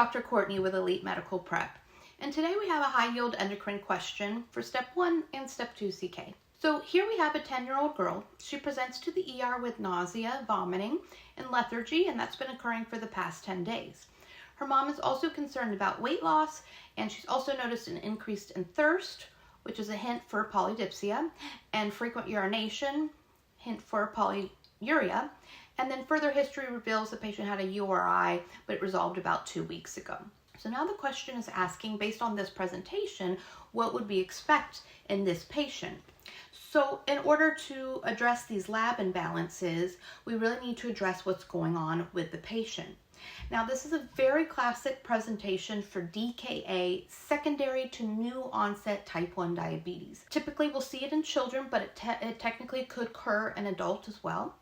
Dr. Cortney with Elite Medical Prep, and today we have a high-yield endocrine question for Step 1 and Step 2 CK. So here we have a 10-year-old girl. She presents to the ER with nausea, vomiting, and lethargy, and that's been occurring for the past 10 days. Her mom is also concerned about weight loss, and she's also noticed an increase in thirst, which is a hint for polydipsia, and frequent urination, hint for polyuria. And then further history reveals the patient had a URI, but it resolved about 2 weeks ago. So now the question is asking, based on this presentation, what would we expect in this patient? So in order to address these lab imbalances, we really need to address what's going on with the patient. Now, this is a very classic presentation for DKA secondary to new onset type 1 diabetes. Typically, we'll see it in children, but it technically could occur in adults as well.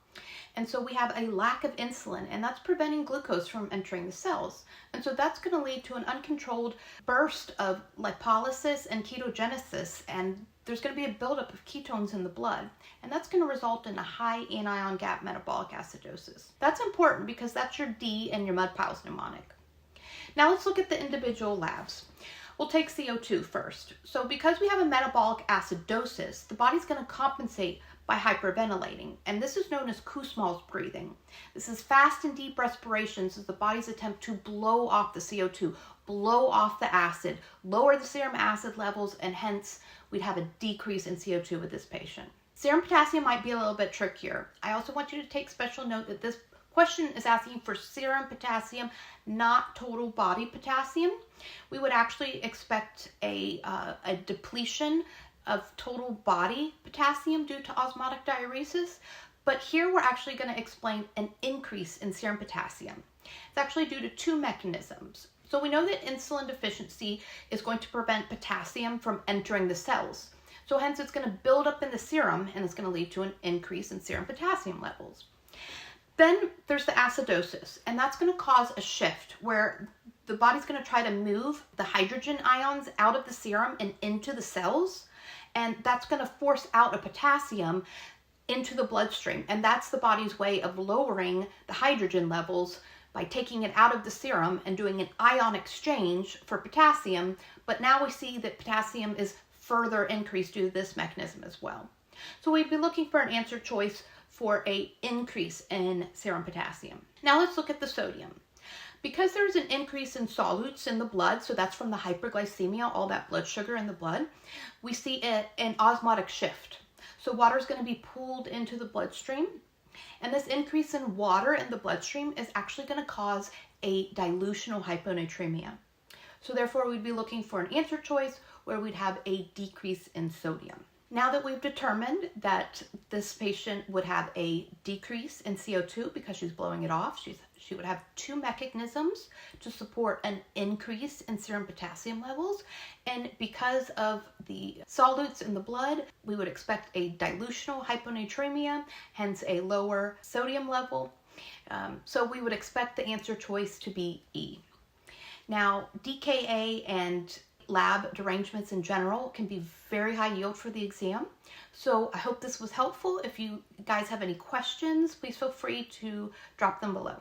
And so we have a lack of insulin, and that's preventing glucose from entering the cells. And so that's going to lead to an uncontrolled burst of lipolysis and ketogenesis, and there's going to be a buildup of ketones in the blood, and that's going to result in a high anion gap metabolic acidosis. That's important because that's your D and your MUDPILES mnemonic. Now let's look at the individual labs. We'll take CO2 first. So because we have a metabolic acidosis, the body's going to compensate by hyperventilating, and this is known as Kussmaul's breathing. This is fast and deep respirations as the body's attempt to blow off the CO2, blow off the acid, lower the serum acid levels, and hence we'd have a decrease in CO2 with this patient. Serum potassium might be a little bit trickier. I also want you to take special note that this question is asking for serum potassium, not total body potassium. We would actually expect a depletion of total body potassium due to osmotic diuresis, but here we're actually going to explain an increase in serum potassium. It's actually due to two mechanisms. So we know that insulin deficiency is going to prevent potassium from entering the cells. So hence it's going to build up in the serum, and it's going to lead to an increase in serum potassium levels. Then there's the acidosis, and that's going to cause a shift where the body's going to try to move the hydrogen ions out of the serum and into the cells, and that's going to force out a potassium into the bloodstream, and that's the body's way of lowering the hydrogen levels by taking it out of the serum and doing an ion exchange for potassium. But now we see that potassium is further increased due to this mechanism as well. So we'd be looking for an answer choice for an increase in serum potassium. Now let's look at the sodium. Because there's an increase in solutes in the blood, so that's from the hyperglycemia, all that blood sugar in the blood, we see an osmotic shift. So water is going to be pulled into the bloodstream, and this increase in water in the bloodstream is actually going to cause a dilutional hyponatremia. So therefore, we'd be looking for an answer choice where we'd have a decrease in sodium. Now that we've determined that this patient would have a decrease in CO2 because she's blowing it off, she would have two mechanisms to support an increase in serum potassium levels. And because of the solutes in the blood, we would expect a dilutional hyponatremia, hence a lower sodium level. So we would expect the answer choice to be E. Now, DKA and lab derangements in general can be very high yield for the exam. So I hope this was helpful. If you guys have any questions, please feel free to drop them below.